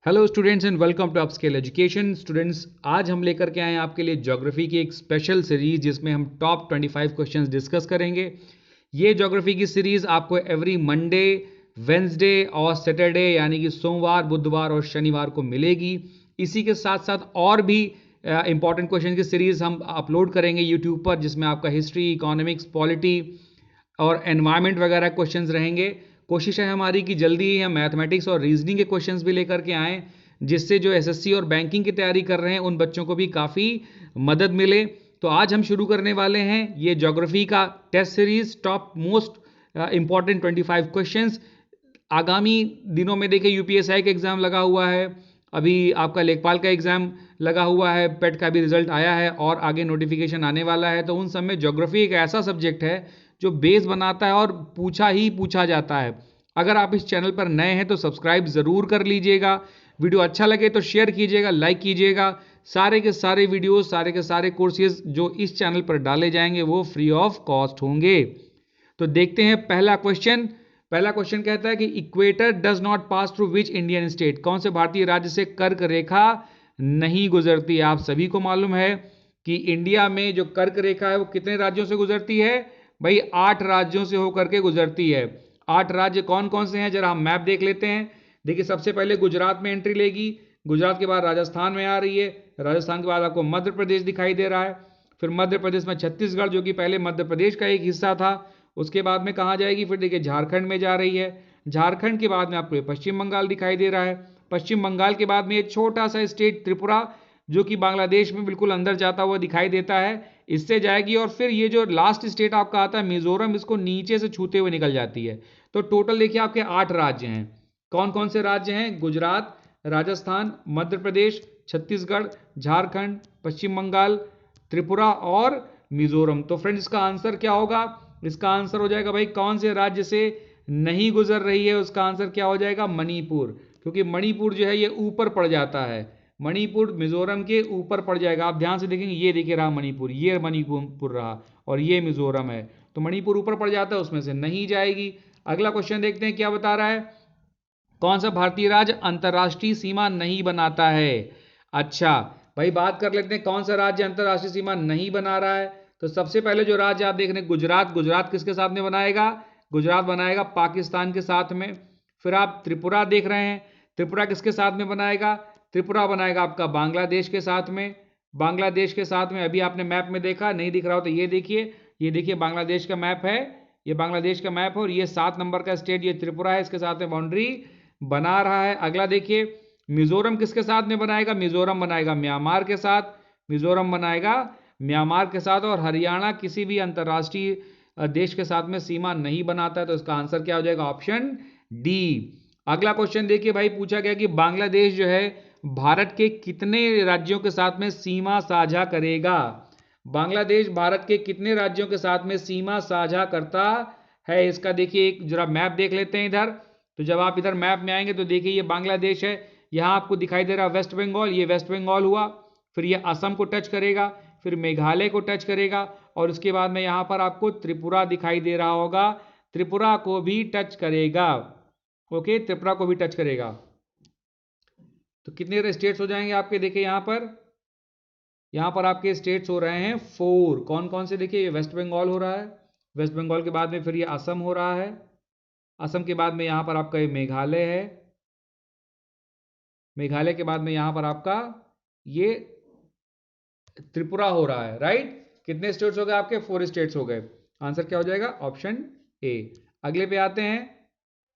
Hello students and welcome to Upscale Education. Students, आज हम लेकर के आए हैं आपके लिए ज्योग्राफी की एक स्पेशल सीरीज जिसमें हम टॉप 25 क्वेश्चंस डिस्कस करेंगे। ये ज्योग्राफी की सीरीज आपको एवरी मंडे, वेंसडे और सैटरडे यानी कि सोमवार, बुधवार और शनिवार को मिलेगी। इसी के साथ साथ और भी इंपॉर्टेंट क्वेश्चन की सीरीज हम अपलोड करेंगे यूट्यूब पर, जिसमें आपका हिस्ट्री, इकोनॉमिक्स, पॉलिटी और एनवायरमेंट वगैरह क्वेश्चंस रहेंगे। कोशिश है हमारी कि जल्दी ही हम मैथमेटिक्स और रीजनिंग के क्वेश्चंस भी लेकर के आएँ, जिससे जो एसएससी और बैंकिंग की तैयारी कर रहे हैं उन बच्चों को भी काफ़ी मदद मिले। तो आज हम शुरू करने वाले हैं ये ज्योग्राफी का test series, top most important 25 questions. आगामी दिनों में देखिए यूपीएससी का एग्जाम लगा हुआ है, अभी आपका लेखपाल का एग्जाम लगा हुआ है, पेट का भी रिजल्ट आया है और आगे नोटिफिकेशन आने वाला है। तो उन सब में ज्योग्राफी एक ऐसा सब्जेक्ट है जो बेस बनाता है और पूछा ही पूछा जाता है। अगर आप इस चैनल पर नए हैं तो सब्सक्राइब ज़रूर कर लीजिएगा, वीडियो अच्छा लगे तो शेयर कीजिएगा, लाइक कीजिएगा। सारे के सारे वीडियोस, सारे के सारे कोर्सेज जो इस चैनल पर डाले जाएंगे वो फ्री ऑफ कॉस्ट होंगे। तो देखते हैं पहला क्वेश्चन। पहला क्वेश्चन कहता है कि equator does not pass through which Indian state, कौन से भारतीय राज्य से कर्क रेखा नहीं गुजरती। आप सभी को मालूम है कि इंडिया में जो कर्क रेखा है वो कितने राज्यों से गुजरती है भाई? 8 राज्यों से होकर के गुजरती है। 8 राज्य कौन कौन से हैं जरा हम मैप देख लेते हैं। देखिए, सबसे पहले गुजरात में एंट्री लेगी, गुजरात के बाद राजस्थान में आ रही है, राजस्थान के बाद आपको मध्य प्रदेश दिखाई दे रहा है, फिर मध्य प्रदेश में छत्तीसगढ़ जो कि पहले मध्य प्रदेश का एक हिस्सा था, उसके बाद में कहाँ जाएगी, फिर देखिए झारखंड में जा रही है, झारखंड के बाद में आपको पश्चिम बंगाल दिखाई दे रहा है, पश्चिम बंगाल के बाद में एक छोटा सा स्टेट त्रिपुरा जो कि बांग्लादेश में बिल्कुल अंदर जाता हुआ दिखाई देता है, इससे जाएगी। और फिर ये जो लास्ट स्टेट आपका आता है मिजोरम, इसको नीचे से छूते हुए निकल जाती है। तो टोटल देखिए आपके 8 राज्य हैं। कौन कौन से राज्य हैं? गुजरात, राजस्थान, मध्य प्रदेश, छत्तीसगढ़, झारखंड, पश्चिम बंगाल, त्रिपुरा और मिजोरम। तो फ्रेंड्स, इसका आंसर क्या होगा? इसका आंसर हो जाएगा भाई, कौन से राज्य से नहीं गुजर रही है, उसका आंसर क्या हो जाएगा? मणिपुर। क्योंकि मणिपुर जो है ये ऊपर पड़ जाता है, मणिपुर मिजोरम के ऊपर पड़ जाएगा। आप ध्यान से देखेंगे, ये देखिए रहा मणिपुर, ये मणिपुर रहा और ये मिजोरम है, तो मणिपुर ऊपर पड़ जाता है, उसमें से नहीं जाएगी। अगला क्वेश्चन देखते हैं क्या बता रहा है। कौन सा भारतीय राज्य अंतरराष्ट्रीय सीमा नहीं बनाता है? अच्छा भाई, बात कर लेते हैं कौन सा राज्य अंतरराष्ट्रीय सीमा नहीं बना रहा है। तो सबसे पहले जो राज्य आप देख रहे हैं गुजरात, गुजरात किसके साथ में बनाएगा? गुजरात बनाएगा पाकिस्तान के साथ में। फिर आप त्रिपुरा देख रहे हैं, त्रिपुरा किसके साथ में बनाएगा? त्रिपुरा बनाएगा आपका बांग्लादेश के साथ में, बांग्लादेश के साथ में। अभी आपने मैप में देखा, नहीं दिख रहा हो तो ये देखिए, ये देखिए बांग्लादेश का मैप है, ये बांग्लादेश का मैप है और ये 7 नंबर का स्टेट ये त्रिपुरा है, इसके साथ में बाउंड्री बना रहा है। अगला देखिए, मिजोरम किसके साथ में बनाएगा? मिजोरम बनाएगा म्यांमार के साथ, मिजोरम बनाएगा म्यांमार के साथ। और हरियाणा किसी भी अंतरराष्ट्रीय देश के साथ में सीमा नहीं बनाता है, तो इसका आंसर क्या हो जाएगा? Option D. अगला क्वेश्चन देखिए भाई, पूछा गया कि बांग्लादेश जो है भारत के कितने राज्यों के साथ में सीमा साझा करेगा? बांग्लादेश भारत के कितने राज्यों के साथ में सीमा साझा करता है? इसका देखिए एक जरा मैप देख लेते हैं इधर। तो जब आप इधर मैप में आएंगे तो देखिए ये बांग्लादेश है, यहाँ आपको दिखाई दे रहा वेस्ट बंगाल, ये वेस्ट बंगाल हुआ, फिर ये असम को टच करेगा, फिर मेघालय को टच करेगा और उसके बाद में यहाँ पर आपको त्रिपुरा दिखाई दे रहा होगा, त्रिपुरा को भी टच करेगा। ओके, त्रिपुरा को भी टच करेगा। तो कितने स्टेट्स हो जाएंगे आपके? देखिए यहाँ पर आपके स्टेट्स हो रहे हैं 4। कौन कौन से? देखिए ये वेस्ट बंगाल हो रहा है, वेस्ट बंगाल के बाद में फिर ये असम हो रहा है, असम के बाद में यहाँ पर आपका ये मेघालय है, मेघालय के बाद में यहाँ पर आपका ये त्रिपुरा हो रहा है। राइट, कितने स्टेट्स हो गए आपके? 4 स्टेट्स हो गए। आंसर क्या हो जाएगा? Option A. अगले पे आते हैं,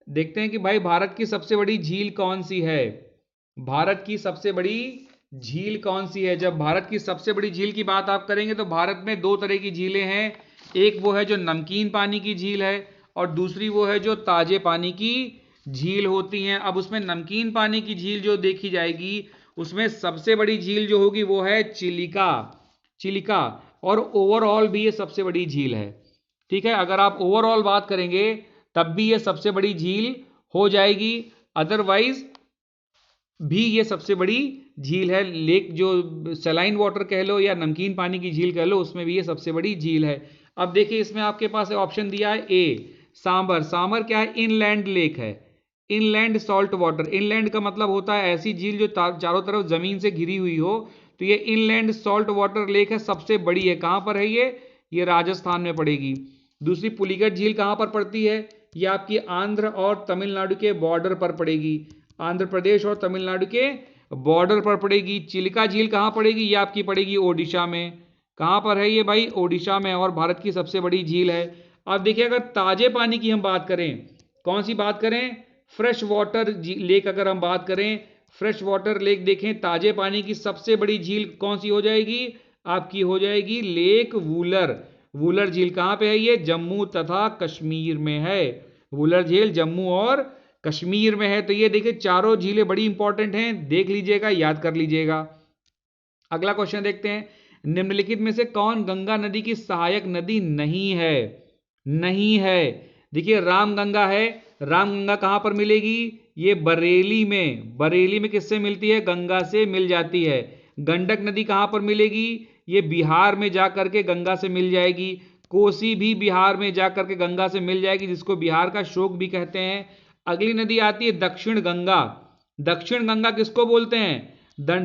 देखते हैं कि भाई भारत की सबसे बड़ी झील कौन सी है? भारत की सबसे बड़ी झील कौन सी है? जब भारत की सबसे बड़ी झील की बात आप करेंगे तो भारत में 2 तरह की झीलें हैं। एक वो है जो नमकीन पानी की झील है और दूसरी वो है जो ताजे पानी की झील होती हैं। अब उसमें नमकीन पानी की झील जो देखी जाएगी उसमें सबसे बड़ी झील जो होगी वो है चिलिका, चिलिका। और ओवरऑल भी ये सबसे बड़ी झील है। ठीक है, अगर आप ओवरऑल बात करेंगे तब भी ये सबसे बड़ी झील हो जाएगी, अदरवाइज भी ये सबसे बड़ी झील है। लेक जो सलाइन वाटर कह लो या नमकीन पानी की झील कह लो, उसमें भी ये सबसे बड़ी झील है। अब देखिए इसमें आपके पास ऑप्शन दिया है ए सांबर। सांबर क्या है? इनलैंड लेक है, इनलैंड सॉल्ट वाटर, इनलैंड का मतलब होता है ऐसी झील जो चारों तरफ जमीन से घिरी हुई हो, तो ये इनलैंड सॉल्ट वाटर लेक है, सबसे बड़ी है। कहां पर है ये राजस्थान में पड़ेगी। दूसरी पुलिगट झील कहां पर पड़ती है, ये आपकी आंध्र और तमिलनाडु के बॉर्डर पर पड़ेगी, आंध्र प्रदेश और तमिलनाडु के बॉर्डर पर पड़ेगी। चिल्का झील कहां पड़ेगी, ये आपकी पड़ेगी ओडिशा में। कहां पर है ये भाई, ओडिशा में, और भारत की सबसे बड़ी झील है। अब देखिए अगर ताजे पानी की हम बात करें, कौन सी बात करें, फ्रेश वाटर लेक अगर हम बात करें, फ्रेश वाटर लेक देखें, ताजे पानी की सबसे बड़ी झील कौन सी हो जाएगी, आपकी हो जाएगी लेक वूलर। वूलर झील कहां पे है, ये जम्मू तथा कश्मीर में है। वूलर झील जम्मू और कश्मीर में है। तो ये देखिए चारों झीलें बड़ी इंपॉर्टेंट हैं, देख लीजिएगा, याद कर लीजिएगा। अगला क्वेश्चन देखते हैं, निम्नलिखित में से कौन गंगा नदी की सहायक नदी नहीं है, नहीं है। देखिए रामगंगा है, रामगंगा कहां पर मिलेगी, ये बरेली में, बरेली में किससे मिलती है, गंगा से मिल जाती है। गंडक नदी कहां पर मिलेगी, ये बिहार में जाकर के गंगा से मिल जाएगी। कोसी भी बिहार में जाकर के गंगा से मिल जाएगी, जिसको बिहार का शोक भी कहते हैं। अगली नदी आती है दक्षिण गंगा। दक्षिण गंगा किसको बोलते हैं,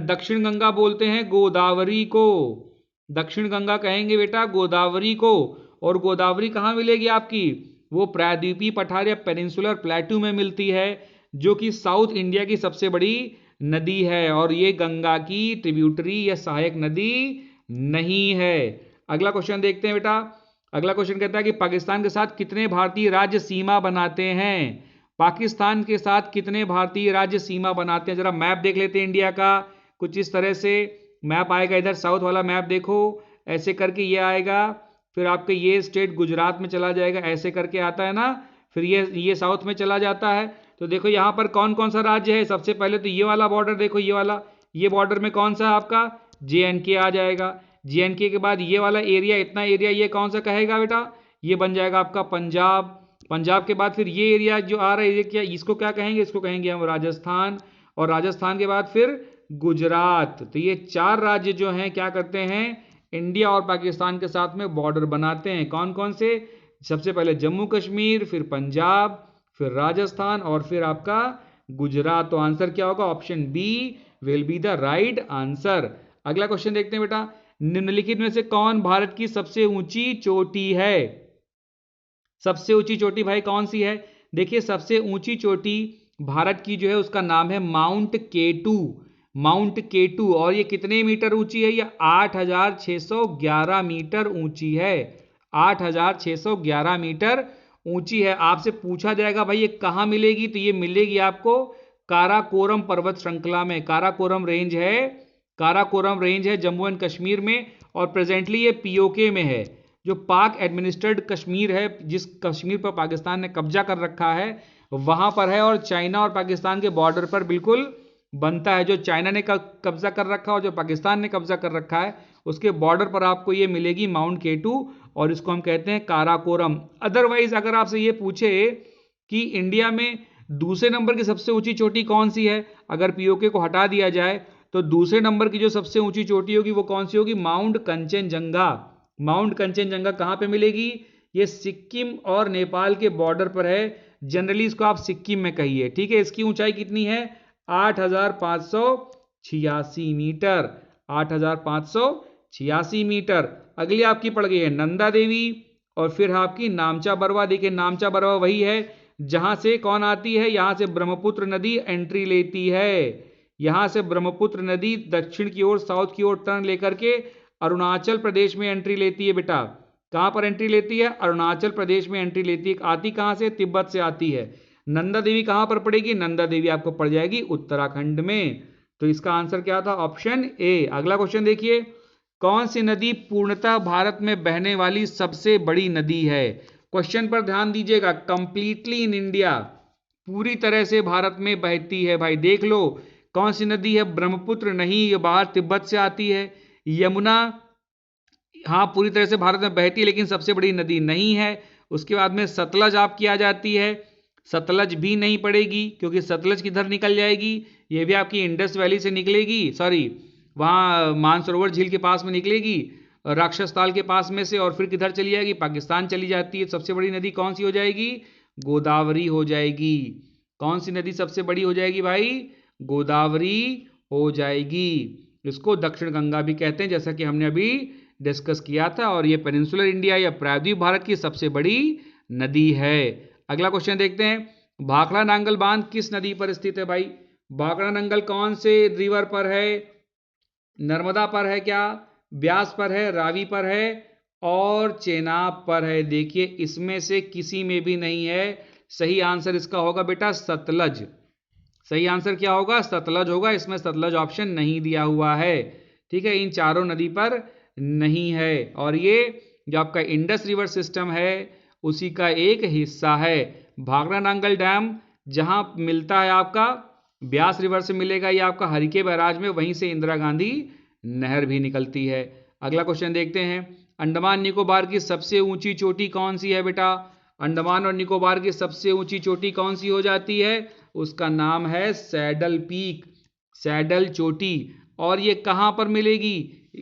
दक्षिण गंगा बोलते हैं गोदावरी को। दक्षिण गंगा कहेंगे बेटा गोदावरी को। और गोदावरी कहां मिलेगी आपकी, वो प्रायद्वीपीय पठार या पेनिनसुलर प्लेटू में मिलती है, जो कि साउथ इंडिया की सबसे बड़ी नदी है। और ये गंगा की ट्रिब्यूटरी या सहायक नदी नहीं है। अगला क्वेश्चन देखते हैं बेटा। अगला क्वेश्चन कहता है कि पाकिस्तान के साथ कितने भारतीय राज्य सीमा बनाते हैं, पाकिस्तान के साथ कितने भारतीय राज्य सीमा बनाते हैं। जरा मैप देख लेते हैं इंडिया का, कुछ इस तरह से मैप आएगा, इधर साउथ वाला मैप देखो, ऐसे करके ये आएगा, फिर आपके ये स्टेट गुजरात में चला जाएगा, ऐसे करके आता है ना, फिर ये साउथ में चला जाता है। तो देखो यहाँ पर कौन कौन सा राज्य है, सबसे पहले तो ये वाला बॉर्डर देखो, ये वाला, ये बॉर्डर में कौन सा है आपका, JNK आ जाएगा। JNK के बाद ये वाला एरिया, इतना एरिया ये कौन सा कहेगा बेटा, ये बन जाएगा आपका पंजाब। पंजाब के बाद फिर ये एरिया जो आ रहा है, ये क्या, इसको क्या कहेंगे, इसको कहेंगे हम राजस्थान। और राजस्थान के बाद फिर गुजरात। तो ये 4 राज्य जो हैं क्या करते हैं, इंडिया और पाकिस्तान के साथ में बॉर्डर बनाते हैं। कौन कौन से, सबसे पहले जम्मू कश्मीर, फिर पंजाब, फिर राजस्थान, और फिर आपका गुजरात। तो आंसर क्या होगा, option B will be the right answer. अगला क्वेश्चन देखते हैं बेटा, निम्नलिखित में से कौन भारत की सबसे ऊंची चोटी है। सबसे ऊंची चोटी भाई कौन सी है, देखिए सबसे ऊंची चोटी भारत की जो है उसका नाम है माउंट केटू। माउंट केटू, और ये कितने मीटर ऊंची है, ये 8611 मीटर ऊंची है। 8611 मीटर ऊंची है। आपसे पूछा जाएगा भाई ये कहां मिलेगी, तो ये मिलेगी आपको काराकोरम पर्वत श्रृंखला में। काराकोरम रेंज है, काराकोरम रेंज है जम्मू एंड कश्मीर में, और प्रेजेंटली ये POK में है, जो पाक एडमिनिस्ट्रेड कश्मीर है, जिस कश्मीर पर पाकिस्तान ने कब्जा कर रखा है वहां पर है, और चाइना और पाकिस्तान के बॉर्डर पर बिल्कुल बनता है। जो चाइना ने कब्जा कर रखा है और जो पाकिस्तान ने कब्जा कर रखा है, उसके बॉर्डर पर आपको ये मिलेगी माउंट केटू, और इसको हम कहते हैं काराकोरम। अदरवाइज अगर आपसे ये पूछे कि इंडिया में दूसरे नंबर की सबसे ऊंची चोटी कौन सी है, अगर POK को हटा दिया जाए तो दूसरे नंबर की जो सबसे ऊंची चोटी होगी वो कौन सी होगी, माउंट कंचनजंगा। माउंट कंचनजंगा कहां पे मिलेगी, ये सिक्किम और नेपाल के बॉर्डर पर है। जनरली इसको आप सिक्किम में कहिए, ठीक है। इसकी ऊंचाई कितनी है, 8586 मीटर, 8586 मीटर। अगली आपकी पड़ गई है नंदा देवी, और फिर आपकी नामचा बरवा। देखिए नामचा बरवा वही है जहां से कौन आती है, यहां से ब्रह्मपुत्र नदी एंट्री लेती है। यहां से ब्रह्मपुत्र नदी दक्षिण की ओर, साउथ की ओर टर्न लेकर के अरुणाचल प्रदेश में एंट्री लेती है बेटा। कहां पर एंट्री लेती है, अरुणाचल प्रदेश में एंट्री लेती है। आती कहां से, तिब्बत से आती है। नंदा देवी कहां पर पड़ेगी, नंदा देवी आपको पड़ जाएगी उत्तराखंड में। तो इसका आंसर क्या था, ऑप्शन ए। अगला क्वेश्चन देखिए, कौन सी नदी पूर्णतः भारत में बहने वाली सबसे बड़ी नदी है। क्वेश्चन पर ध्यान दीजिएगा, कंप्लीटली इन इंडिया, पूरी तरह से भारत में बहती है भाई। देख लो कौन सी नदी है, ब्रह्मपुत्र नहीं, ये बाहर तिब्बत से आती है। यमुना, हाँ पूरी तरह से भारत में बहती है लेकिन सबसे बड़ी नदी नहीं है। उसके बाद में सतलज आपकी आ जाती है, सतलज भी नहीं पड़ेगी क्योंकि सतलज किधर निकल जाएगी, ये भी आपकी इंडस वैली से निकलेगी, सॉरी वहाँ मानसरोवर झील के पास में निकलेगी, राक्षस ताल के पास में से, और फिर किधर चली जाएगी, पाकिस्तान चली जाती है। सबसे बड़ी नदी कौन सी हो जाएगी, गोदावरी हो जाएगी। कौन सी नदी सबसे बड़ी हो जाएगी भाई? गोदावरी हो जाएगी। इसको दक्षिण गंगा भी कहते हैं, जैसा कि हमने अभी डिस्कस किया था, और ये पेनिनसुलर इंडिया या प्रायद्वीप भारत की सबसे बड़ी नदी है। अगला क्वेश्चन देखते हैं, भाखड़ा नांगल बांध किस नदी पर स्थित है भाई? भाखड़ा नांगल कौन से रिवर पर है? नर्मदा पर है क्या, ब्यास पर है, रावी पर है और चेनाब पर है? देखिए इसमें से किसी में भी नहीं है। सही आंसर इसका होगा बेटा सतलज। सही आंसर क्या होगा? सतलज होगा। इसमें सतलज ऑप्शन नहीं दिया हुआ है। ठीक है, इन चारों नदी पर नहीं है। और ये जो आपका इंडस रिवर सिस्टम है उसी का एक हिस्सा है। भाखड़ा नांगल डैम जहां मिलता है आपका ब्यास रिवर से मिलेगा, ये आपका हरिके बैराज में, वहीं से इंदिरा गांधी नहर भी निकलती है। अगला क्वेश्चन देखते हैं, अंडमान निकोबार की सबसे ऊंची चोटी कौन सी है बेटा? अंडमान और निकोबार की सबसे ऊंची चोटी कौन सी हो जाती है? उसका नाम है सैडल पीक, सैडल चोटी। और ये कहां पर मिलेगी?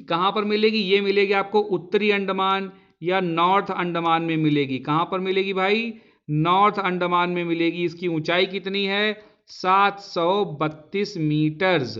कहां पर मिलेगी? ये मिलेगी आपको उत्तरी अंडमान या नॉर्थ अंडमान में मिलेगी। कहां पर मिलेगी भाई? नॉर्थ अंडमान में मिलेगी। इसकी ऊंचाई कितनी है? 732 मीटर्स।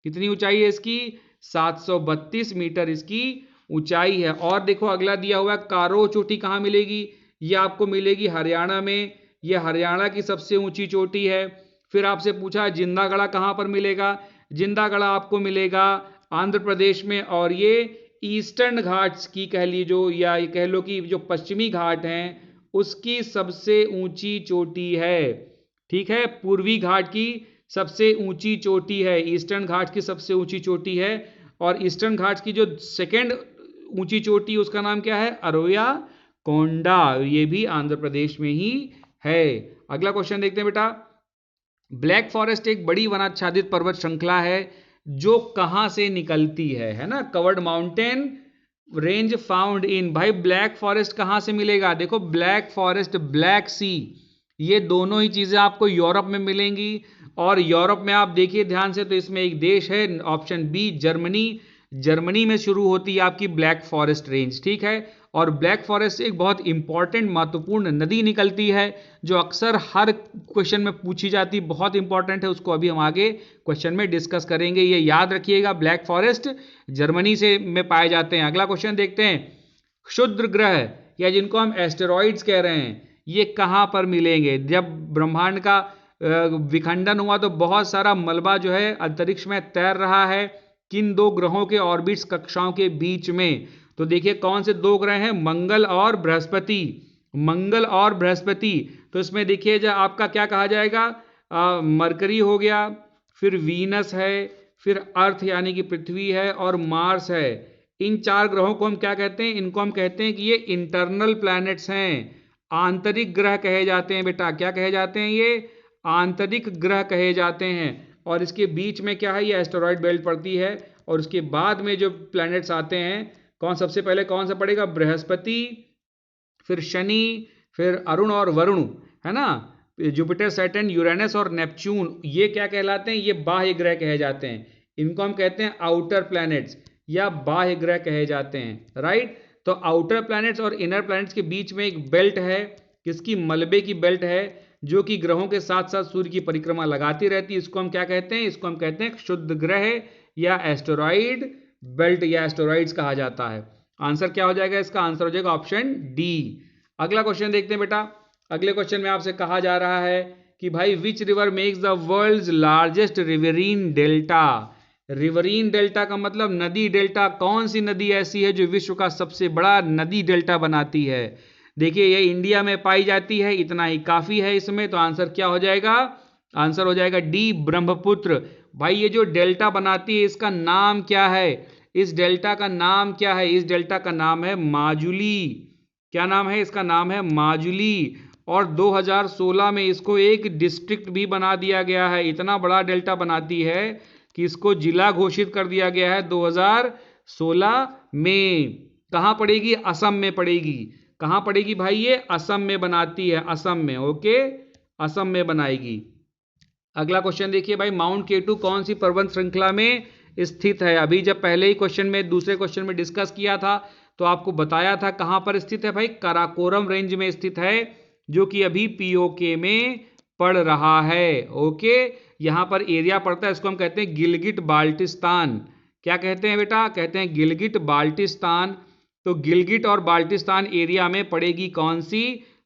कितनी ऊंचाई है इसकी? 732 मीटर इसकी ऊंचाई है। और देखो अगला दिया हुआ है, कारो चोटी कहां मिलेगी? ये आपको मिलेगी हरियाणा में। ये हरियाणा की सबसे ऊंची चोटी है। फिर आपसे पूछा जिंदागढ़ा कहां पर मिलेगा? जिंदागढ़ा आपको मिलेगा आंध्र प्रदेश में, और ये ईस्टर्न घाट्स की कह लीजो, या ये कह लो कि जो पश्चिमी घाट हैं उसकी सबसे ऊंची चोटी है। ठीक है, पूर्वी घाट की सबसे ऊंची चोटी है, ईस्टर्न घाट की सबसे ऊंची चोटी है। और ईस्टर्न घाट की जो सेकंड ऊंची चोटी उसका नाम क्या है? अरोया कोंडा। ये भी आंध्र प्रदेश में ही है। अगला क्वेश्चन देखते हैं बेटा, ब्लैक फॉरेस्ट एक बड़ी वनाच्छादित पर्वत श्रृंखला है जो कहां से निकलती है ना? Covered mountain range found in. भाई ब्लैक फॉरेस्ट कहां से मिलेगा? देखो ब्लैक फॉरेस्ट, ब्लैक सी, ये दोनों ही चीजें आपको यूरोप में मिलेंगी। और यूरोप में आप देखिए ध्यान से, तो इसमें एक देश है ऑप्शन बी जर्मनी। जर्मनी में शुरू होती है आपकी ब्लैक फॉरेस्ट रेंज। ठीक है, और ब्लैक फॉरेस्ट से एक बहुत इंपॉर्टेंट महत्वपूर्ण नदी निकलती है जो अक्सर हर क्वेश्चन में पूछी जाती है, बहुत इंपॉर्टेंट है। उसको अभी हम आगे क्वेश्चन में डिस्कस करेंगे। ये याद रखिएगा, ब्लैक फॉरेस्ट जर्मनी से में पाए जाते हैं। अगला क्वेश्चन देखते हैं, क्षुद्र ग्रह या जिनको हम एस्टेरॉइड्स कह रहे हैं, ये कहां पर मिलेंगे? जब ब्रह्मांड का विखंडन हुआ तो बहुत सारा मलबा जो है अंतरिक्ष में तैर रहा है किन दो ग्रहों के ऑर्बिट्स कक्षाओं के बीच में? तो देखिए कौन से दो ग्रह हैं? मंगल और बृहस्पति। मंगल और बृहस्पति। तो इसमें देखिए जो आपका क्या कहा जाएगा, मरकरी हो गया, फिर वीनस है, फिर अर्थ यानी कि पृथ्वी है, और मार्स है। इन चार ग्रहों को हम क्या कहते हैं? इनको हम कहते हैं कि ये इंटरनल प्लैनेट्स हैं, आंतरिक ग्रह कहे जाते हैं बेटा। क्या कहे जाते हैं? ये आंतरिक ग्रह कहे जाते हैं। और इसके बीच में क्या है? ये एस्टेरॉयड बेल्ट पड़ती है। और उसके बाद में जो प्लैनेट्स आते हैं, कौन सबसे पहले कौन सा पड़ेगा? बृहस्पति, फिर शनि, फिर अरुण और वरुण, है ना? जुपिटर, सैटर्न, यूरेनस और नेपच्यून, ये क्या कहलाते हैं? ये बाह्य ग्रह कहे जाते हैं। इनको हम कहते हैं आउटर प्लैनेट्स या बाह्य ग्रह कहे जाते हैं। राइट, तो आउटर प्लैनेट्स और इनर प्लैनेट्स के बीच में एक बेल्ट है, किसकी? मलबे की बेल्ट है, जो कि ग्रहों के साथ साथ सूर्य की परिक्रमा लगाती रहती है। इसको हम क्या कहते हैं? इसको हम कहते हैं क्षुद्र ग्रह या एस्टेरॉइड बेल्ट या एस्टेरॉइड्स कहा जाता है। आंसर क्या हो जाएगा? इसका आंसर हो जाएगा ऑप्शन डी। अगला क्वेश्चन देखते हैं बेटा। अगले क्वेश्चन में आपसे कहा जा रहा है कि भाई which river makes the world's largest riverine delta? Riverine delta का मतलब नदी डेल्टा। कौन सी नदी ऐसी है जो विश्व का सबसे बड़ा नदी डेल्टा बनाती है? देखिए ये इंडिया में पाई जाती है, इतना ही काफी है इसमें। तो आंसर क्या हो जाएगा? आंसर हो जाएगा डी, ब्रह्मपुत्र। भाई ये जो डेल्टा बनाती है इसका नाम क्या है? इस डेल्टा का नाम क्या है? इस डेल्टा का नाम है माजुली। क्या नाम है? इसका नाम है माजुली। और 2016 में इसको एक डिस्ट्रिक्ट भी बना दिया गया है। इतना बड़ा डेल्टा बनाती है कि इसको जिला घोषित कर दिया गया है 2016 में। कहां पड़ेगी? असम में पड़ेगी। कहां पड़ेगी भाई? ये असम में बनाती है, असम में। ओके, असम में बनाएगी। अगला क्वेश्चन देखिए भाई, माउंट केटू कौन सी पर्वत श्रृंखला में स्थित है? अभी जब पहले ही क्वेश्चन में, दूसरे क्वेश्चन में डिस्कस किया था तो आपको बताया था कहां पर स्थित है भाई? काराकोरम रेंज में स्थित है, जो कि अभी पीओके में पड़ रहा है। ओके, यहां पर एरिया पड़ता है, इसको हम कहते हैं गिलगिट बाल्टिस्तान। क्या कहते हैं बेटा? कहते हैं गिलगिट बाल्टिस्तान। तो गिलगिट और बाल्टिस्तान एरिया में पड़ेगी कौन सी?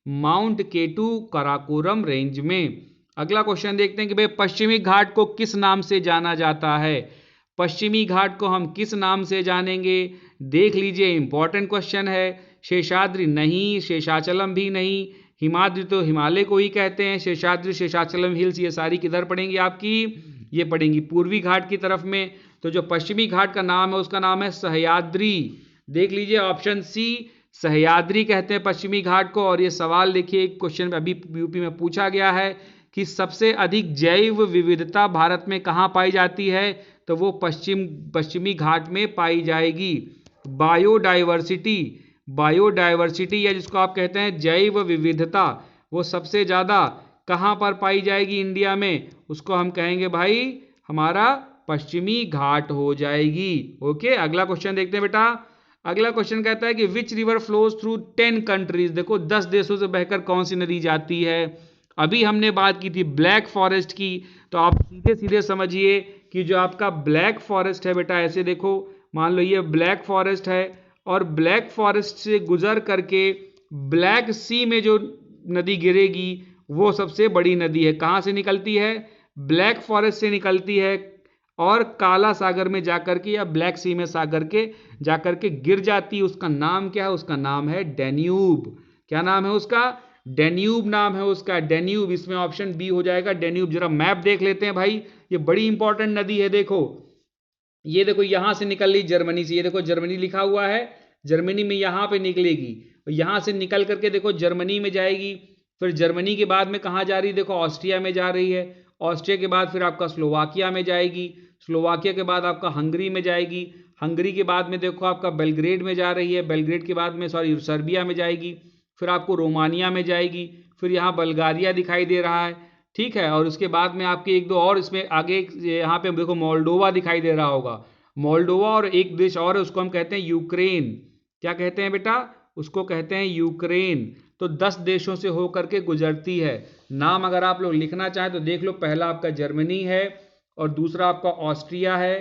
माउंट केटू कराकोरम रेंज में। अगला क्वेश्चन देखते हैं कि भाई पश्चिमी घाट को किस नाम से जाना जाता है? पश्चिमी घाट को हम किस नाम से जानेंगे? देख लीजिए, इंपॉर्टेंट क्वेश्चन है। शेषाद्रि नहीं, शेषाचलम भी नहीं, हिमाद्रि तो हिमालय को ही कहते हैं, शेषाद्रि शेषाचलम हिल्स ये सारी किधर पड़ेंगी आपकी? ये पड़ेंगी पूर्वी घाट की तरफ में। तो जो पश्चिमी घाट का नाम है उसका नाम है सह्याद्री। देख लीजिए ऑप्शन सी, सह्याद्री कहते हैं पश्चिमी घाट को। और ये सवाल देखिए, क्वेश्चन अभी यूपी में पूछा गया है कि सबसे अधिक जैव विविधता भारत में कहां पाई जाती है? तो वो पश्चिमी घाट में पाई जाएगी। बायोडाइवर्सिटी, बायोडाइवर्सिटी या जिसको आप कहते हैं जैव विविधता, वो सबसे ज्यादा कहां पर पाई जाएगी इंडिया में? उसको हम कहेंगे भाई हमारा पश्चिमी घाट हो जाएगी। ओके, अगला क्वेश्चन देखते हैं बेटा। अगला क्वेश्चन कहता है कि which river flows through 10 countries. देखो 10 देशों से बहकर कौन सी नदी जाती है? अभी हमने बात की थी ब्लैक फॉरेस्ट की, तो आप सीधे सीधे समझिए कि जो आपका ब्लैक फॉरेस्ट है बेटा, ऐसे देखो, मान लो ये ब्लैक फॉरेस्ट है और ब्लैक फॉरेस्ट से गुजर करके ब्लैक सी में जो नदी गिरेगी वो सबसे बड़ी नदी है। कहां से निकलती है? ब्लैक फॉरेस्ट से निकलती है और काला सागर में जाकर के या ब्लैक सी में सागर के जाकर के गिर जाती है। उसका नाम क्या है? उसका नाम है डेन्यूब। क्या नाम है उसका? डेन्यूब नाम है उसका, डेन्यूब। इसमें ऑप्शन बी हो जाएगा, डेन्यूब। जरा मैप देख लेते हैं भाई, ये बड़ी इंपॉर्टेंट नदी है। देखो ये देखो, यहां से निकल रही जर्मनी से, ये देखो जर्मनी लिखा हुआ है, जर्मनी में यहां पे निकलेगी, यहां से निकल करके देखो जर्मनी में जाएगी, फिर जर्मनी के बाद में कहां जा रही है? देखो ऑस्ट्रिया में जा रही है, ऑस्ट्रिया के बाद फिर आपका स्लोवाकिया में जाएगी, स्लोवाकिया के बाद आपका हंगरी में जाएगी, हंगरी के बाद में देखो आपका बेलग्रेड में जा रही है, बेलग्रेड के बाद में सर्बिया में जाएगी, फिर आपको रोमानिया में जाएगी, फिर यहाँ बल्गारिया दिखाई दे रहा है, ठीक है। और उसके बाद में आपके एक दो और इसमें आगे यहाँ पे देखो मोल्डोवा दिखाई दे रहा होगा, मोल्डोवा, और एक देश और है उसको हम कहते हैं यूक्रेन। क्या कहते हैं बेटा? उसको कहते हैं यूक्रेन। तो 10 देशों से होकर के गुजरती है। नाम अगर आप लोग लिखना चाहें तो देख लो, पहला आपका जर्मनी है और दूसरा आपका ऑस्ट्रिया है,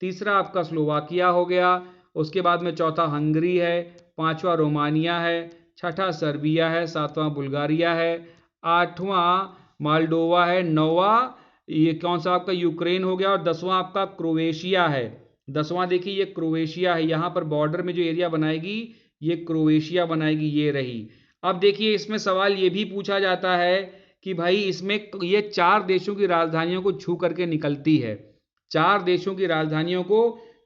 तीसरा आपका स्लोवाकिया हो गया, उसके बाद में चौथा हंगरी है, पांचवा रोमानिया है, छठा सर्बिया है, सातवां बुल्गारिया है, आठवां मोल्डोवा है, नौवां ये कौन सा आपका यूक्रेन हो गया, और 10वां आपका क्रोएशिया है। 10वां देखिए ये क्रोएशिया है, यहां पर बॉर्डर में जो एरिया बनाएगी ये क्रोएशिया बनाएगी, ये रही। अब देखिए इसमें सवाल ये भी पूछा जाता है कि भाई इसमें ये 4 देशों की राजधानियों को छू करके निकलती है, 4 देशों की राजधानियों को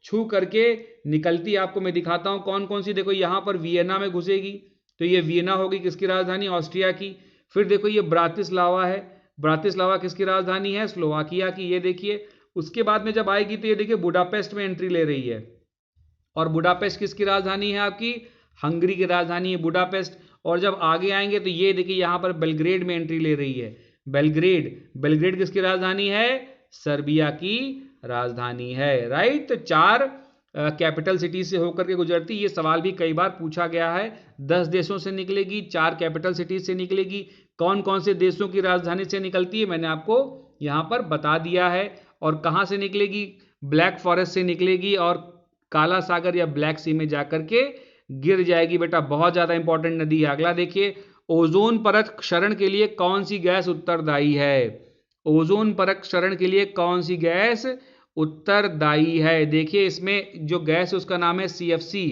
छू करके निकलती है। आपको मैं दिखाता हूं कौन कौन सी। देखो यहां पर वियना में घुसेगी, तो ये वियना होगी किसकी राजधानी? ऑस्ट्रिया की। फिर देखो ये ब्रातिस्लावा है, ब्रातिस्लावा किसकी राजधानी है? स्लोवाकिया की, ये देखिए। उसके बाद में जब आएगी तो ये देखिए बुडापेस्ट में एंट्री ले रही है, और बुडापेस्ट किसकी राजधानी है? आपकी हंगरी की राजधानी है बुडापेस्ट। और जब आगे आएंगे तो ये देखिए यहां पर बेलग्रेड में एंट्री ले रही है, बेलग्रेड। बेलग्रेड किसकी राजधानी है? सर्बिया की राजधानी है, राइट। तो 4 कैपिटल सिटी से होकर के गुजरती। ये सवाल भी कई बार पूछा गया है, 10 देशों से निकलेगी, 4 कैपिटल सिटी से निकलेगी, कौन कौन से देशों की राजधानी से निकलती है मैंने आपको यहां पर बता दिया है। और कहां से निकलेगी? ब्लैक फॉरेस्ट से निकलेगी और काला सागर या ब्लैक सी में जाकर के गिर जाएगी बेटा। बहुत ज्यादा इंपॉर्टेंट नदी है। अगला देखिए, ओजोन परत क्षरण के लिए कौन सी गैस उत्तरदायी है? ओजोन परत क्षरण के लिए कौन सी गैस उत्तरदायी है? देखिए इसमें जो गैस है उसका नाम है CFC।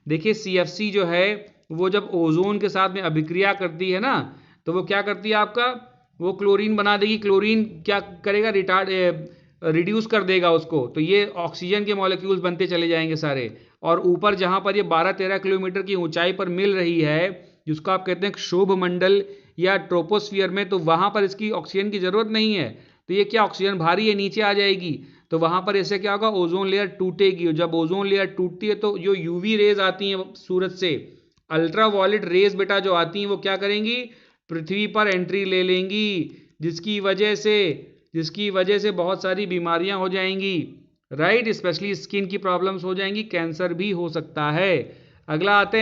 देखिए CFC जो है वो जब ओजोन के साथ में अभिक्रिया करती है ना, तो वो क्या करती है आपका? वो क्लोरीन बना देगी। क्लोरीन क्या करेगा? रिड्यूस कर देगा उसको, तो ये ऑक्सीजन के मॉलिक्यूल्स बनते चले जाएंगे सारे। और ऊपर जहां पर ये 12-13 किलोमीटर की ऊंचाई पर मिल रही है, जिसको आप कहते हैं क्षोभ मंडल या ट्रोपोस्फियर में, तो वहां पर इसकी ऑक्सीजन की जरूरत नहीं है। तो ये क्या, ऑक्सीजन भारी है, नीचे आ जाएगी, तो वहां पर ऐसे क्या होगा? ओजोन लेयर टूटेगी। जब ओजोन लेयर टूटती है तो जो यूवी रेज आती हैं सूरज से, अल्ट्रा वायलेट रेज बेटा जो आती हैं, वो क्या करेंगी? पृथ्वी पर एंट्री ले लेंगी, जिसकी वजह से बहुत सारी बीमारियां हो जाएंगी, राइट। स्पेशली स्किन की प्रॉब्लम्स हो जाएंगी, कैंसर भी हो सकता है। अगला आते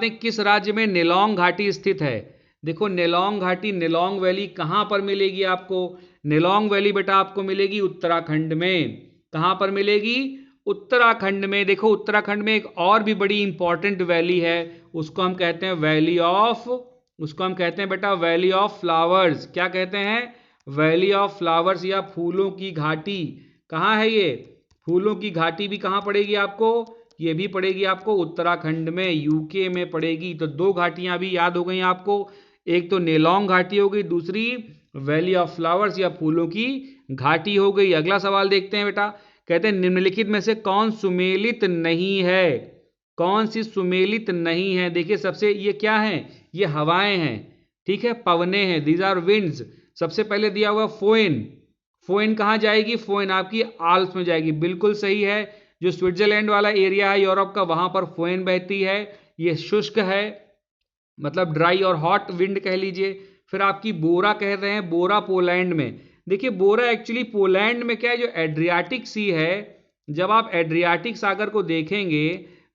हैं किस राज्य में नेलोंग घाटी स्थित है? देखो नेलोंग घाटी, नेलोंग वैली कहां पर मिलेगी आपको? नेलोंग वैली बेटा आपको मिलेगी उत्तराखंड में। कहां पर मिलेगी? उत्तराखंड में। देखो उत्तराखंड में एक और भी बड़ी इंपॉर्टेंट वैली है, उसको हम कहते हैं वैली ऑफ, उसको हम कहते हैं बेटा वैली ऑफ फ्लावर्स। क्या कहते हैं? वैली ऑफ फ्लावर्स या फूलों की घाटी। कहां है ये? फूलों की घाटी भी कहां पड़ेगी आपको? ये भी पड़ेगी आपको उत्तराखंड में, यूके में पड़ेगी। तो दो घाटियां भी याद हो गई आपको, एक तो नेलोंग घाटी हो गई, दूसरी वैली ऑफ फ्लावर्स या फूलों की घाटी हो गई। अगला सवाल देखते हैं बेटा, कहते हैं निम्नलिखित में से कौन सुमेलित नहीं है? कौन सी सुमेलित नहीं है? देखिए सबसे, ये क्या है? ये हवाएं हैं, ठीक है, पवने हैं, दीज आर विंड्स। सबसे पहले दिया हुआ फोएन। फोएन कहां जाएगी? फोएन आपकी आल्प्स में जाएगी, बिल्कुल सही है। जो स्विट्जरलैंड वाला एरिया है यूरोप का, वहां पर फोएन बहती है, ये शुष्क है, मतलब ड्राई और हॉट विंड कह लीजिए। फिर आपकी बोरा कह रहे हैं, बोरा पोलैंड में। देखिए बोरा एक्चुअली पोलैंड में क्या है, जो एड्रियाटिक सी है, जब आप एड्रियाटिक सागर को देखेंगे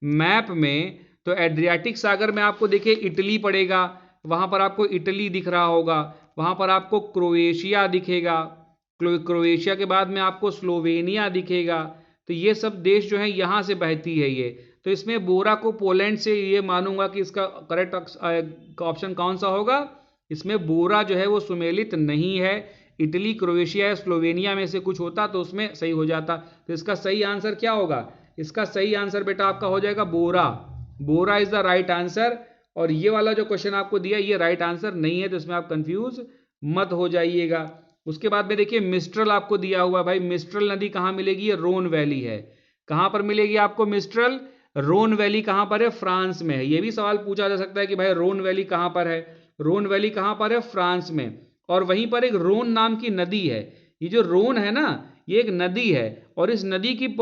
मैप में, तो एड्रियाटिक सागर में आपको देखिए इटली पड़ेगा, वहां पर आपको इटली दिख रहा होगा, वहां पर आपको क्रोएशिया दिखेगा, क्रोएशिया के बाद में आपको स्लोवेनिया दिखेगा। तो ये सब देश जो है यहां से बहती है ये। तो इसमें बोरा को पोलैंड से, ये मानूंगा कि इसका करेक्ट ऑप्शन कौन सा होगा? इसमें बोरा जो है वो सुमेलित नहीं है। इटली, क्रोएशिया या स्लोवेनिया में से कुछ होता तो उसमें सही हो जाता। तो इसका सही आंसर क्या होगा? इसका सही आंसर बेटा आपका हो जाएगा बोरा। बोरा इज द राइट आंसर। और ये वाला जो क्वेश्चन आपको दिया ये राइट आंसर नहीं है, तो इसमें आप कंफ्यूज मत हो जाइएगा। उसके बाद में देखिए मिस्ट्रल आपको दिया हुआ भाई, मिस्ट्रल नदी कहां मिलेगी? ये रोन वैली है। कहां पर मिलेगी आपको मिस्ट्रल? रोन वैली कहां पर है? फ्रांस में है। यह भी सवाल पूछा जा सकता है कि भाई रोन वैली कहां पर है? रोन वैली कहां पर है? फ्रांस में। और वहीं पर एक रोन नाम की नदी है। ये जो रोन है ना, ये एक नदी है, और इस नदी की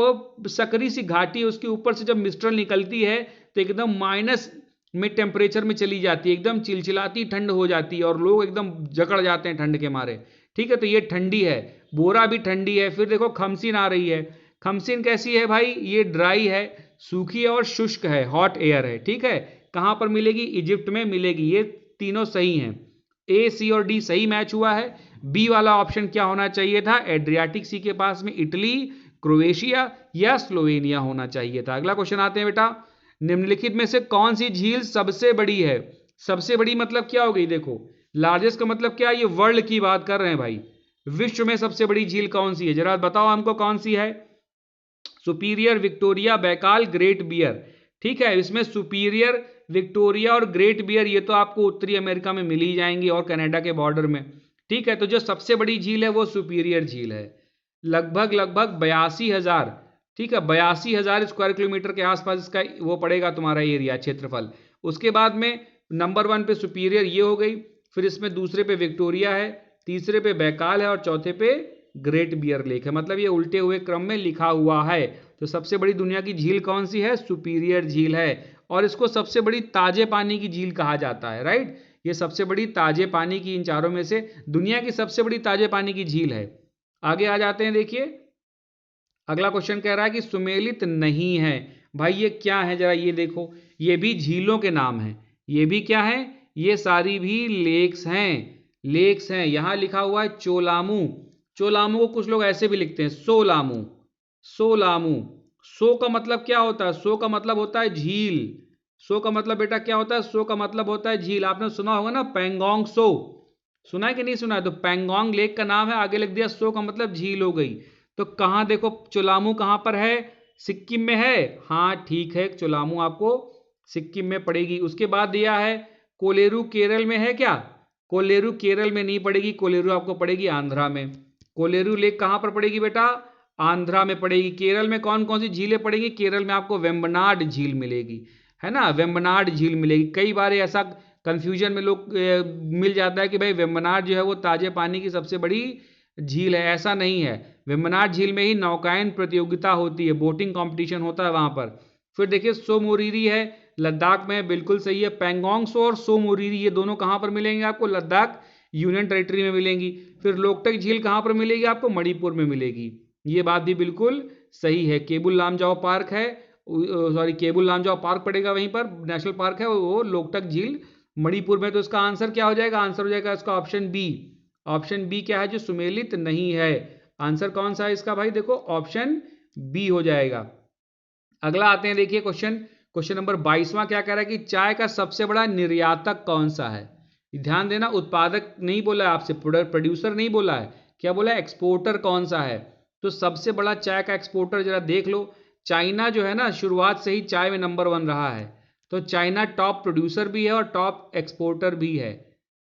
सकरी सी घाटी है, उसके ऊपर से जब मिस्ट्रल निकलती है तो एकदम माइनस में टेम्परेचर में चली जाती है, एकदम चिलचिलाती ठंड हो जाती है, और लोग एकदम जकड़ जाते हैं ठंड के मारे। ठीक है, तो ये ठंडी है। बोरा भी ठंडी है। फिर देखो खमसिन आ रही है। खमसिन कैसी है भाई? ये ड्राई है, सूखी है और शुष्क है, हॉट एयर है। ठीक है, कहां पर मिलेगी? इजिप्ट में मिलेगी। ये तीनों सही हैं, ए, सी और डी सही मैच हुआ है। बी वाला ऑप्शन क्या होना चाहिए था? एड्रियाटिक सी के पास में इटली, क्रोएशिया या स्लोवेनिया होना चाहिए था। अगला क्वेश्चन आते हैं बेटा, निम्नलिखित में से कौन सी झील सबसे बड़ी है? सबसे बड़ी मतलब क्या हो गई? देखो लार्जेस्ट का मतलब क्या है? ये वर्ल्ड की बात कर रहे हैं भाई। विश्व में सबसे बड़ी झील कौन सी है? जरा बताओ हमको कौन सी है? Superior, Victoria, Baikal, Great Bear. ठीक है, इसमें सुपीरियर, विक्टोरिया और ग्रेट बियर ये तो आपको उत्तरी अमेरिका में मिल ही जाएंगी और कनाडा के बॉर्डर में। ठीक है, तो जो सबसे बड़ी झील है वो सुपीरियर झील है। लगभग 82,000, ठीक है, 82,000 स्क्वायर किलोमीटर के आसपास इसका वो पड़ेगा तुम्हारा एरिया, क्षेत्रफल। उसके बाद में नंबर 1 पे सुपीरियर ये हो गई, फिर इसमें दूसरे पे विक्टोरिया है, तीसरे पे बैकाल है और चौथे पे ग्रेट बियर लेक है। मतलब ये उल्टे हुए क्रम में लिखा हुआ है। तो सबसे बड़ी दुनिया की झील कौन सी है? सुपीरियर झील है। और इसको सबसे बड़ी ताजे पानी की झील कहा जाता है, राइट। ये सबसे बड़ी ताजे पानी की, इन चारों में से दुनिया की सबसे बड़ी ताजे पानी की झील है। आगे आ जाते हैं, देखिए अगला क्वेश्चन कह रहा है कि सुमेलित नहीं है। भाई ये क्या है? जरा ये देखो, ये भी झीलों के नाम है। ये भी क्या है? ये सारी भी लेक्स हैं, लेक्स हैं। यहां लिखा हुआ है चोलामू। चोलामू को कुछ लोग ऐसे भी लिखते हैं सोलामू, सोलामू। सो का मतलब क्या होता है? सो का मतलब होता है झील। सो का मतलब बेटा क्या होता है? सो का मतलब होता है झील। आपने सुना होगा ना पेंगोंग सो, सुना है कि नहीं सुना है? तो पेंगोंग लेक का नाम है, आगे लिख दिया सो का मतलब झील हो गई। तो कहां देखो चोलामू कहां पर है? सिक्किम में है। हाँ ठीक है, चोलामू आपको सिक्किम में पड़ेगी। उसके बाद दिया है कोलेरू, केरल में है क्या? कोलेरू केरल में नहीं पड़ेगी, कोलेरू आपको पड़ेगी आंध्रा में। कोलेरू लेक कहां पर पड़ेगी बेटा? आंध्रा में पड़ेगी। केरल में कौन कौन सी झीलें पड़ेगी? केरल में आपको वेम्बनाड झील मिलेगी, है ना, वेम्बनाड झील मिलेगी। कई बार ऐसा कंफ्यूजन में लोग मिल जाता है कि भाई वेम्बनाड जो है वो ताजे पानी की सबसे बड़ी झील है। ऐसा नहीं है, वेम्बनाड झील में ही नौकायन प्रतियोगिता होती है, बोटिंग कंपटीशन होता है वहां पर। फिर देखिए सो मोरीरी है, लद्दाख में, बिल्कुल सही है। पेंगोंग सो और सो मोरीरी ये दोनों कहां पर मिलेंगे आपको? लद्दाख यूनियन टेरिटरी में मिलेंगी। फिर लोकटक झील कहां पर मिलेगी आपको? मणिपुर में मिलेगी। ये बात भी बिल्कुल सही है। केबुल लामजाओ पार्क है, सॉरी केबुल लामजाओ पार्क पड़ेगा वहीं पर, नेशनल पार्क है वो, लोकटक झील मणिपुर में, तो इसका आंसर क्या हो जाएगा? आंसर हो जाएगा इसका ऑप्शन बी। ऑप्शन बी क्या है? जो सुमेलित नहीं है। आंसर कौन सा है इसका भाई? देखो ऑप्शन बी हो जाएगा। अगला आते हैं, देखिए क्वेश्चन नंबर 22वां क्या कह रहा है कि चाय का सबसे बड़ा निर्यातक कौन सा है? ध्यान देना, उत्पादक नहीं बोला है आपसे, प्रोड्यूसर नहीं बोला है, क्या बोला है? एक्सपोर्टर कौन सा है? तो सबसे बड़ा चाय का एक्सपोर्टर जरा देख लो। चाइना जो है ना, शुरुआत से ही चाय में नंबर 1 रहा है। तो चाइना टॉप प्रोड्यूसर भी है और टॉप एक्सपोर्टर भी है,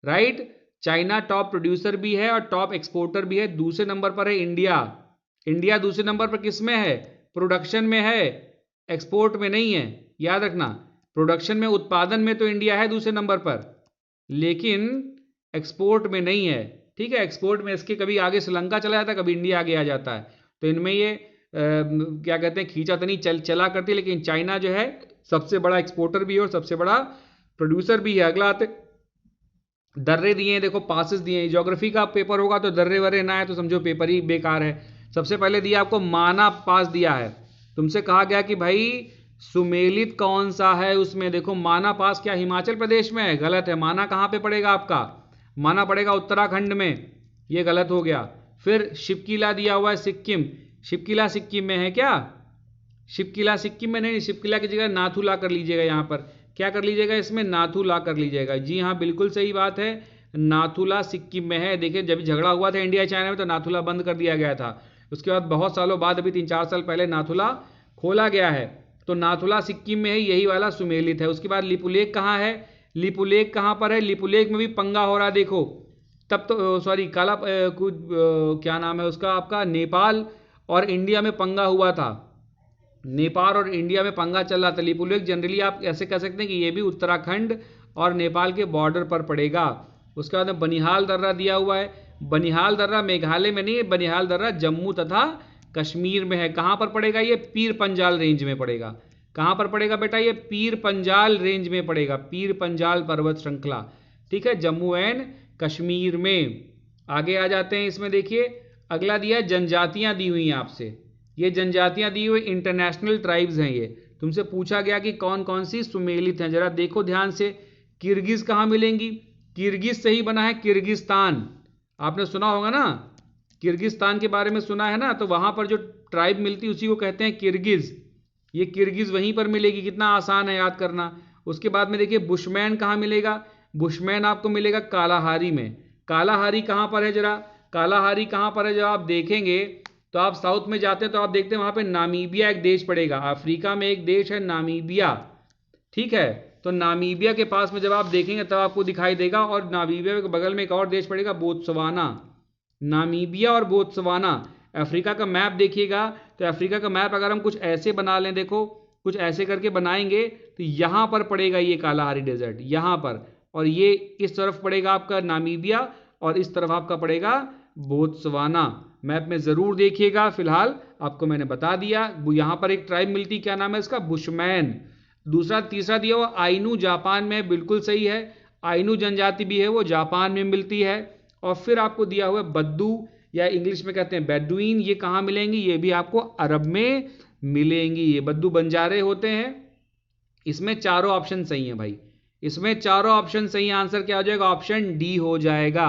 राइट? चाइना टॉप प्रोड्यूसर भी है और टॉप एक्सपोर्टर भी है। दूसरे नंबर पर है इंडिया। इंडिया दूसरे नंबर पर किस में है? प्रोडक्शन में है, एक्सपोर्ट में नहीं है, याद रखना। प्रोडक्शन में, उत्पादन में तो इंडिया है दूसरे नंबर पर, लेकिन एक्सपोर्ट में नहीं है, ठीक है? एक्सपोर्ट में इसके कभी आगे श्रीलंका चला जाता है, कभी इंडिया आगे आ जाता है। तो इनमें ये क्या कहते हैं, खींचातनी चला करती है। लेकिन चाइना जो है सबसे बड़ा एक्सपोर्टर भी है और सबसे बड़ा प्रोड्यूसर भी है। अगला आते, दर्रे दिए हैं, देखो पासेस दिए हैं। ज्योग्राफी का पेपर होगा तो दर्रे वर्रे ना है तो समझो पेपर ही बेकार है। सबसे पहले दिया आपको माना पास दिया है। तुमसे कहा गया कि भाई सुमेलित कौन सा है उसमें। देखो माना पास क्या हिमाचल प्रदेश में है? गलत है। माना कहाँ पे पड़ेगा आपका? माना पड़ेगा उत्तराखंड में, ये गलत हो गया। फिर शिवकिला दिया हुआ है सिक्किम। शिवकिला सिक्किम में है क्या? शिवकिला सिक्किम में नहीं, शिवकिला की जगह नाथुला कर लीजिएगा। यहाँ पर क्या कर लीजिएगा? इसमें नाथुला कर लीजिएगा। जी हाँ, बिल्कुल सही बात है, नाथुला सिक्किम में है। देखिए जब झगड़ा हुआ था इंडिया चाइना में तो नाथुला बंद कर दिया गया था। उसके बाद बहुत सालों बाद, अभी 3-4 साल पहले नाथुला खोला गया है। तो नाथुला सिक्किम में है, यही वाला सुमेलित है। उसके बाद लिपुलेख कहाँ है? लिपुलेख कहाँ पर है? लिपुलेख में भी पंगा हो रहा है। देखो तब तो सॉरी काला कुछ क्या नाम है उसका आपका, नेपाल और इंडिया में पंगा हुआ था। नेपाल और इंडिया में पंगा चल रहा था। लिपुलेख जनरली आप ऐसे कह सकते हैं कि ये भी उत्तराखंड और नेपाल के बॉर्डर पर पड़ेगा। उसके बाद में बनिहाल दर्रा दिया हुआ है। बनिहाल दर्रा मेघालय में नहीं है, बनिहाल दर्रा जम्मू तथा कश्मीर में है। कहाँ पर पड़ेगा ये? पीर पंजाल रेंज में पड़ेगा। कहाँ पर पड़ेगा बेटा? ये पीर पंजाल रेंज में पड़ेगा, पीर पंजाल पर्वत श्रृंखला, ठीक है, जम्मू एंड कश्मीर में। आगे आ जाते हैं, इसमें देखिए अगला दिया जनजातियां दी हुई हैं आपसे। ये जनजातियां दी हुई इंटरनेशनल ट्राइब्स हैं। ये तुमसे पूछा गया कि कौन कौन सी सुमेलित हैं, जरा देखो ध्यान से। किर्गिज कहाँ मिलेंगी? किर्गिज सही बना है किर्गिस्तान। आपने सुना होगा ना, किर्गिस्तान के बारे में सुना है ना, तो वहां पर जो ट्राइब मिलती है उसी को कहते हैं किर्गिज। ये किर्गिज वहीं पर मिलेगी, कितना आसान है याद करना। उसके बाद में देखिए बुशमैन कहाँ मिलेगा? बुशमैन आपको मिलेगा कालाहारी में। कालाहारी कहाँ पर है? जरा कालाहारी कहाँ पर है? जब आप देखेंगे तो आप साउथ में जाते हैं तो आप देखते हैं वहां पे नामीबिया एक देश पड़ेगा। अफ्रीका में एक देश है नामीबिया, ठीक है? तो नामीबिया के पास में जब आप देखेंगे तब आपको दिखाई देगा। और नामीबिया के बगल में एक और देश पड़ेगा बोत्सवाना। नामीबिया और बोत्सवाना। अफ्रीका का मैप देखिएगा तो अफ्रीका का मैप अगर हम कुछ ऐसे बना लें, देखो कुछ ऐसे करके बनाएंगे तो यहां पर पड़ेगा ये कालाहारी डेजर्ट, यहां पर। और ये इस तरफ पड़ेगा आपका नामीबिया और इस तरफ आपका पड़ेगा बोत्सवाना। मैप में जरूर देखिएगा। फिलहाल आपको मैंने बता दिया। यहां पर एक ट्राइब मिलती, क्या नाम है इसका? बुशमैन। दूसरा तीसरा दिया हुआ आइनू, जापान में, बिल्कुल सही है। आइनू जनजाति भी है, वो जापान में मिलती है। और फिर आपको दिया हुआ बद्दू या इंग्लिश में कहते हैं बेडुइन, ये कहाँ मिलेंगी? ये भी आपको अरब में मिलेंगी। ये बद्दू बंजारे होते हैं। इसमें चारों ऑप्शन सही हैं भाई, इसमें चारों ऑप्शन सही। आंसर क्या हो जाएगा? ऑप्शन डी हो जाएगा।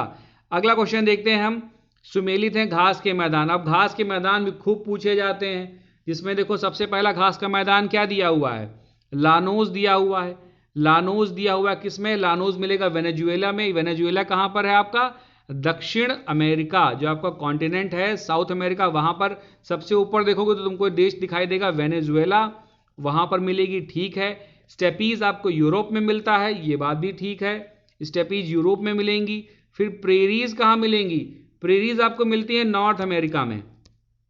अगला क्वेश्चन देखते हैं हम। सुमेलित हैं घास के मैदान। अब घास के मैदान भी खूब पूछे जाते हैं, जिसमें देखो सबसे पहला घास का मैदान क्या दिया हुआ है? लानोस दिया हुआ है। लानोस दिया हुआ है किसमें? लानोस मिलेगा वेनेजुएला में। वेनेजुएला कहां पर है आपका? दक्षिण अमेरिका, जो आपका कॉन्टिनेंट है साउथ अमेरिका, वहां पर सबसे ऊपर देखोगे तो तुमको देश दिखाई देगा वेनेजुएला, वहां पर मिलेगी, ठीक है। स्टेपीज आपको यूरोप में मिलता है, ये बात भी ठीक है, स्टेपीज यूरोप में मिलेंगी। फिर प्रेरीज कहां मिलेंगी? प्रेरीज आपको मिलती है नॉर्थ अमेरिका में।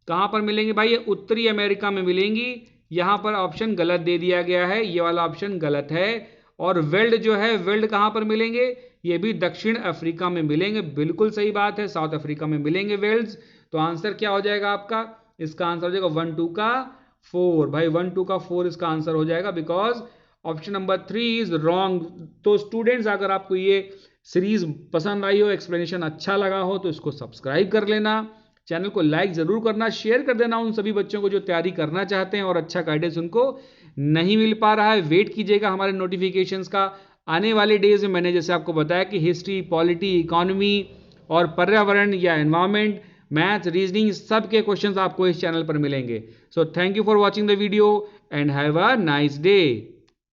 कहां पर मिलेंगी भाई? ये उत्तरी अमेरिका में मिलेंगी। यहां पर ऑप्शन गलत दे दिया गया है, ये वाला ऑप्शन गलत है। और वेल्ड जो है, वेल्ड कहां पर मिलेंगे? ये भी दक्षिण अफ्रीका में मिलेंगे, बिल्कुल सही बात है, साउथ अफ्रीका में मिलेंगे वेल्ड्स। तो आंसर क्या हो जाएगा आपका? इसका आंसर हो जाएगा 1 2 का 4 भाई, 1 2 का 4 इसका आंसर हो जाएगा, because option number 3 is wrong. तो स्टूडेंट्स, अगर आपको ये सीरीज पसंद आई हो, एक्सप्लेनेशन अच्छा लगा हो, तो इसको सब्सक्राइब कर लेना, चैनल को लाइक जरूर करना, शेयर कर देना उन सभी बच्चों को जो तैयारी करना चाहते हैं और अच्छा गाइडेंस उनको नहीं मिल पा रहा है। वेट कीजिएगा हमारे नोटिफिकेशंस का। आने वाले डेज में मैंने जैसे आपको बताया कि हिस्ट्री, पॉलिटी, इकोनॉमी और पर्यावरण या एनवायरमेंट, मैथ, रीजनिंग, सब के क्वेश्चंस आपको इस चैनल पर मिलेंगे. So thank you for watching the video and have a nice day.